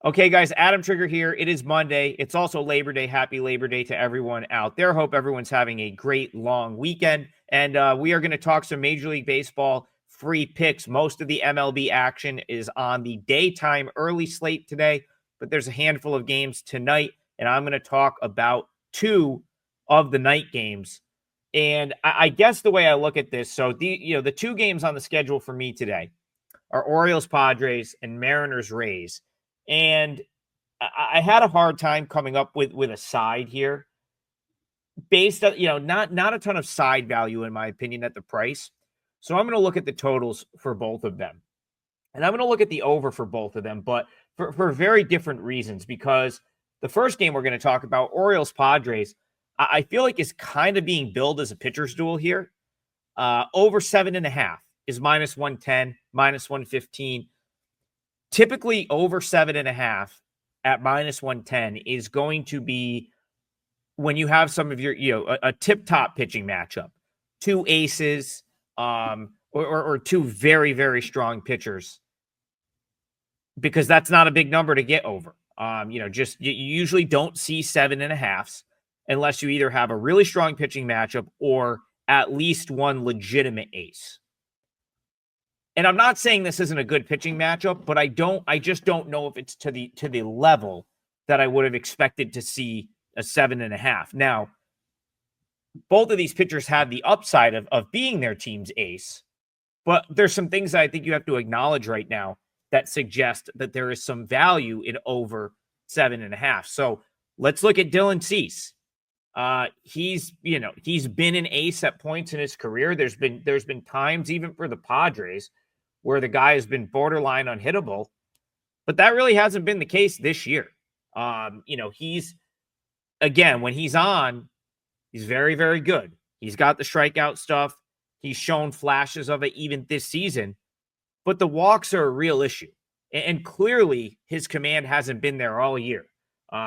Okay, guys, Adam Trigger here. It is Monday. It's also Labor Day. Happy Labor Day to everyone out there. Hope everyone's having a great long weekend. And we are going to talk some Major League Baseball free picks. Most of the MLB action is on the daytime early slate today, but there's a handful of games tonight. And I'm going to talk about two of the night games. And I guess the way I look at this, so the two games on the schedule for me today are Orioles Padres and Mariners Rays. And I had a hard time coming up with a side here based on, not a ton of side value, in my opinion, at the price. So I'm going to look at the totals for both of them. And I'm going to look at the over for both of them, but for very different reasons, because the first game we're going to talk about, Orioles Padres, I feel like is kind of being billed as a pitcher's duel here. Over 7.5 is minus 110, minus 115. Typically over 7.5 at minus 110 is going to be when you have some of your, a tip-top pitching matchup, two aces, or two very, very strong pitchers, because that's not a big number to get over. You usually don't see 7.5s unless you either have a really strong pitching matchup or at least one legitimate ace. And I'm not saying this isn't a good pitching matchup, but I just don't know if it's to the level that I would have expected to see a 7.5. Now, both of these pitchers have the upside of being their team's ace, but there's some things that I think you have to acknowledge right now that suggest that there is some value in over 7.5. So let's look at Dylan Cease. He's been an ace at points in his career. There's been times even for the Padres where the guy has been borderline unhittable, but that really hasn't been the case this year. He's, again, when he's on, he's very, very good. He's got the strikeout stuff. He's shown flashes of it even this season, but the walks are a real issue. And clearly his command hasn't been there all year.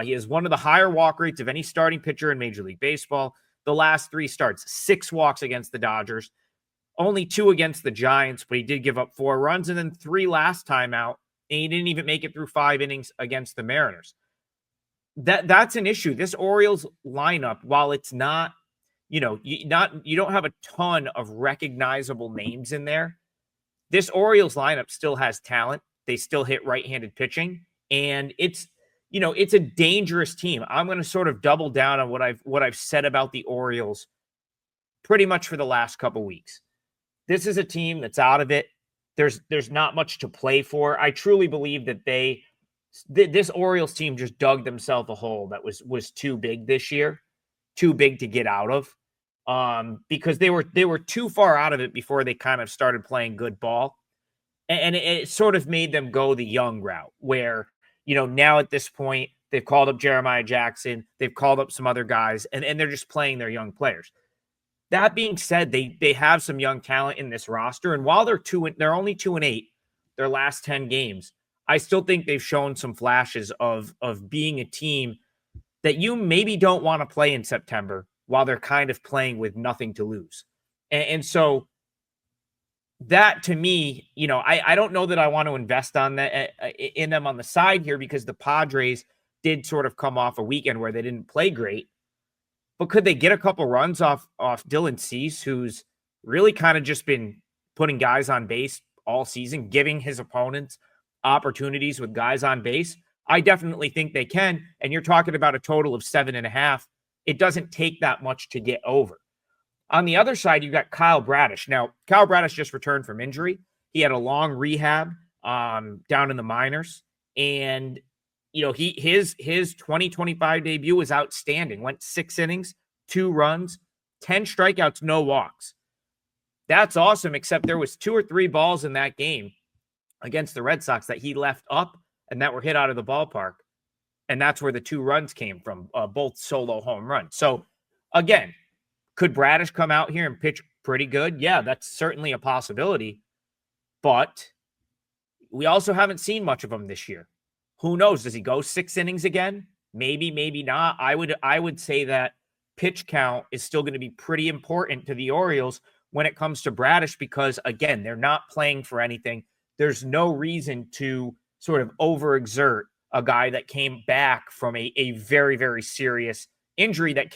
He has one of the higher walk rates of any starting pitcher in Major League Baseball. The last 3 starts, 6 walks against the Dodgers, only 2 against the Giants, but he did give up 4 runs, and then 3 last time out, and he didn't even make it through 5 innings against the Mariners. That's an issue. This Orioles lineup, while it's not, you don't have a ton of recognizable names in there, this Orioles lineup still has talent. They still hit right-handed pitching, and it's a dangerous team. I'm going to sort of double down on what I've said about the Orioles pretty much for the last couple weeks. This is a team that's out of it. There's not much to play for. I truly believe that this Orioles team just dug themselves a hole that was too big this year, too big to get out of, because they were too far out of it before they kind of started playing good ball, and it sort of made them go the young route where, now at this point, they've called up Jeremiah Jackson, they've called up some other guys, and they're just playing their young players. That being said, they have some young talent in this roster, and while they're only 2-8, their last 10 games, I still think they've shown some flashes of being a team that you maybe don't want to play in September while they're kind of playing with nothing to lose. And so that, to me, I don't know that I want to invest on that in them on the side here, because the Padres did sort of come off a weekend where they didn't play great. But could they get a couple runs off Dylan Cease, who's really kind of just been putting guys on base all season, giving his opponents opportunities with guys on base? I definitely think they can. And you're talking about a total of 7.5. It doesn't take that much to get over. On the other side, you got Kyle Bradish. Now, Kyle Bradish just returned from injury. He had a long rehab down in the minors. And, his 2025 debut was outstanding. Went 6 innings, 2 runs, 10 strikeouts, no walks. That's awesome, except there was 2 or 3 balls in that game against the Red Sox that he left up and that were hit out of the ballpark. And that's where the 2 runs came from, both solo home runs. So, again, could Bradish come out here and pitch pretty good? Yeah, that's certainly a possibility. But we also haven't seen much of him this year. Who knows? Does he go 6 innings again? Maybe, maybe not. I would say that pitch count is still going to be pretty important to the Orioles when it comes to Bradish, because, again, they're not playing for anything. There's no reason to sort of overexert a guy that came back from a very, very serious injury that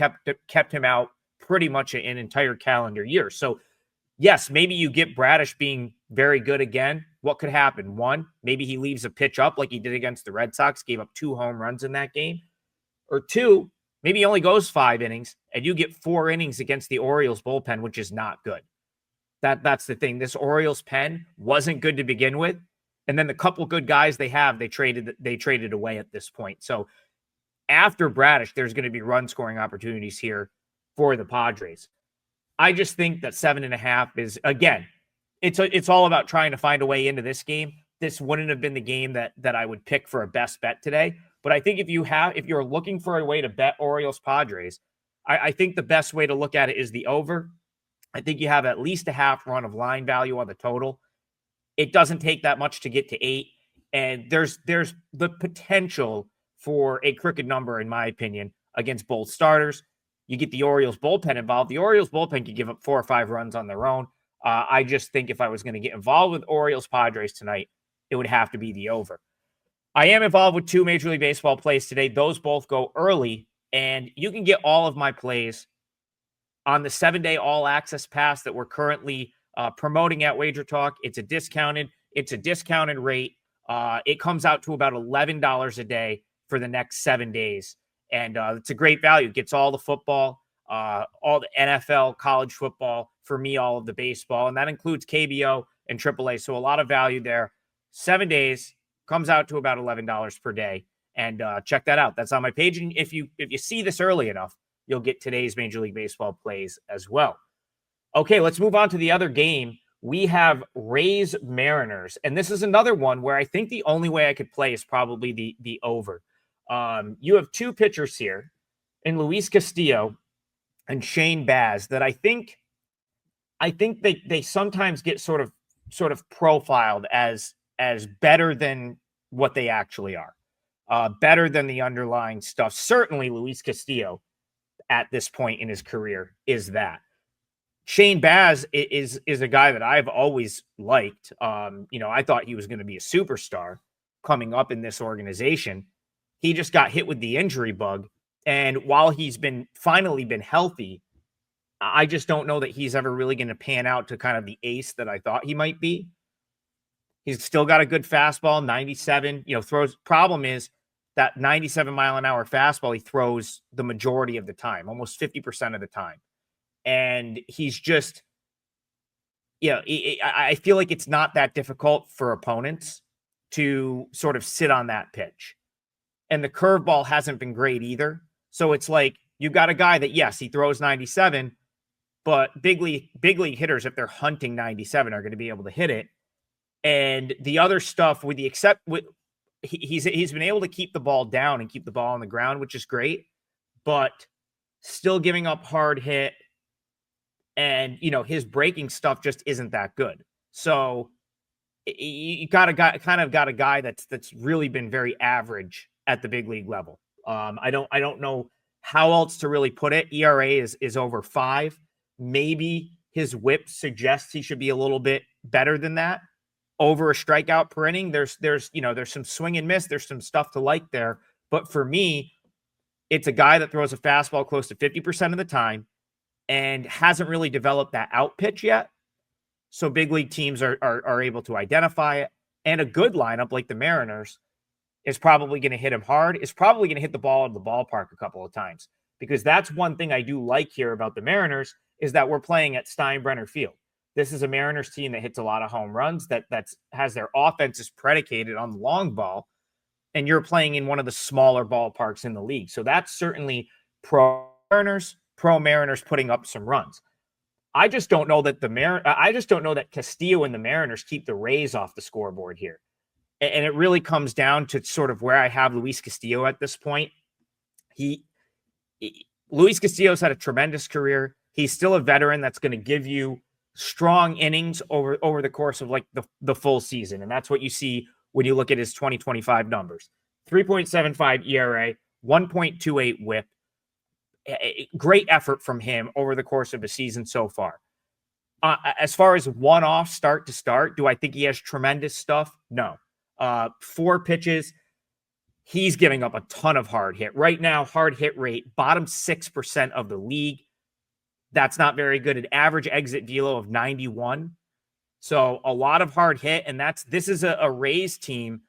kept him out pretty much an entire calendar year. So yes, maybe you get Bradish being very good again. What could happen? One, maybe he leaves a pitch up like he did against the Red Sox, gave up 2 home runs in that game. Or two, maybe he only goes 5 innings and you get 4 innings against the Orioles bullpen, which is not good. That's the thing. This Orioles pen wasn't good to begin with. And then the couple good guys they have, they traded away at this point. So after Bradish, there's going to be run scoring opportunities here for the Padres. I just think that 7.5 is, again, it's all about trying to find a way into this game. This wouldn't have been the game that I would pick for a best bet today. But I think if you're looking for a way to bet Orioles Padres, I think the best way to look at it is the over. I think you have at least a half run of line value on the total. It doesn't take that much to get to 8. And there's the potential for a crooked number, in my opinion, against both starters. You get the Orioles bullpen involved. The Orioles bullpen could give up 4 or 5 runs on their own. I just think if I was going to get involved with Orioles Padres tonight, it would have to be the over. I am involved with 2 Major League Baseball plays today. Those both go early, and you can get all of my plays on the 7-day all-access pass that we're currently promoting at WagerTalk. It's a discounted rate. It comes out to about $11 a day for the next 7 days, and it's a great value. It gets all the football, all the NFL, college football, for me, all of the baseball, and that includes KBO and AAA. So a lot of value there. 7 days comes out to about $11 per day, and check that out. That's on my page. And if you see this early enough, you'll get today's Major League Baseball plays as well. Okay, let's move on to the other game. We have Rays Mariners, and this is another one where I think the only way I could play is probably the over. You have 2 pitchers here in Luis Castillo and Shane Baz that I think they sometimes get sort of profiled as better than what they actually are, better than the underlying stuff. Certainly, Luis Castillo at this point in his career is that. Shane Baz is a guy that I've always liked. I thought he was going to be a superstar coming up in this organization. He just got hit with the injury bug, and while he's finally been healthy, I just don't know that he's ever really going to pan out to kind of the ace that I thought he might be. He's still got a good fastball, 97, throws. Problem is that 97 mile an hour fastball, he throws the majority of the time, almost 50% of the time. And he's just, I feel like it's not that difficult for opponents to sort of sit on that pitch. And the curveball hasn't been great either. So it's like, you've got a guy that, yes, he throws 97, but big league hitters, if they're hunting 97, are going to be able to hit it. And the other stuff, he's been able to keep the ball down and keep the ball on the ground, which is great, but still giving up hard hit. And, his breaking stuff just isn't that good. So you got a guy that's really been very average at the big league level. I don't know how else to really put it. ERA is over 5. Maybe his whip suggests he should be a little bit better than that. Over a strikeout per inning, there's some swing and miss. There's some stuff to like there. But for me, it's a guy that throws a fastball close to 50% of the time and hasn't really developed that out pitch yet. So big league teams are able to identify it. And a good lineup like the Mariners is probably going to hit him hard. Is probably going to hit the ball in the ballpark a couple of times, because that's one thing I do like here about the Mariners is that we're playing at Steinbrenner Field. This is a Mariners team that hits a lot of home runs, that has their offenses predicated on the long ball, and you're playing in one of the smaller ballparks in the league. So that's certainly pro Mariners putting up some runs. I just don't know that Castillo and the Mariners keep the Rays off the scoreboard here. And it really comes down to sort of where I have Luis Castillo at this point. Luis Castillo's had a tremendous career. He's still a veteran that's going to give you strong innings over the course of like the full season. And that's what you see when you look at his 2025 numbers. 3.75 ERA, 1.28 whip. Great effort from him over the course of a season so far. As far as one-off start to start, do I think he has tremendous stuff? No. 4 pitches. he's giving up a ton of hard hit. Right now, hard hit rate, bottom 6% of the league. That's not very good. An average exit velo of 91. So a lot of hard hit, and this is a Rays team.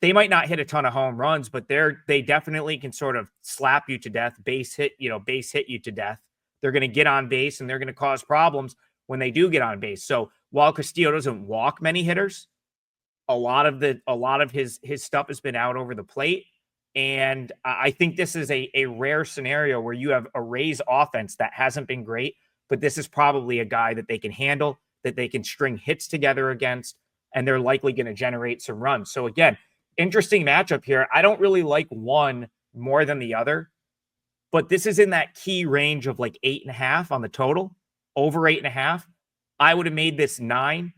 They might not hit a ton of home runs, but they definitely can sort of slap you to death, base hit you to death. They're going to get on base and they're going to cause problems when they do get on base. So while Castillo doesn't walk many hitters, a lot of his stuff has been out over the plate. And I think this is a rare scenario where you have a Rays offense that hasn't been great, but this is probably a guy that they can handle, that they can string hits together against, and they're likely going to generate some runs. So again, interesting matchup here. I don't really like one more than the other, but this is in that key range of like 8.5 on the total, over 8.5. I would have made this 9.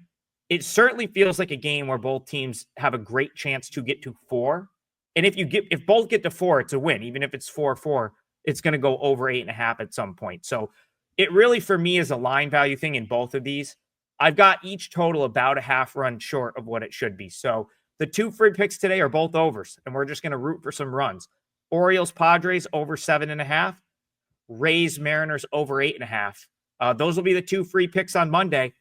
It certainly feels like a game where both teams have a great chance to get to 4. And if both get to 4, it's a win. Even if it's 4-4, it's going to go over 8.5 at some point. So it really, for me, is a line value thing in both of these. I've got each total about a half run short of what it should be. So the 2 free picks today are both overs, and we're just going to root for some runs. Orioles, Padres over 7.5. Rays, Mariners over 8.5. Those will be the 2 free picks on Monday.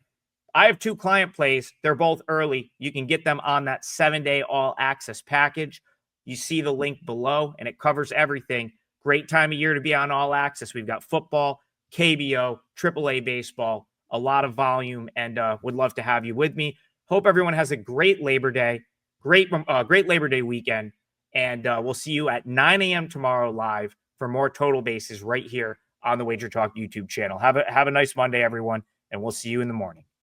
I have 2 client plays. They're both early. You can get them on that 7-day all access package. You see the link below, and it covers everything. Great time of year to be on all access. We've got football, KBO, AAA baseball, a lot of volume, and would love to have you with me. Hope everyone has a great Labor Day, great Labor Day weekend, and we'll see you at 9 a.m. tomorrow live for more total bases right here on the WagerTalk YouTube channel. Have a nice Monday, everyone, and we'll see you in the morning.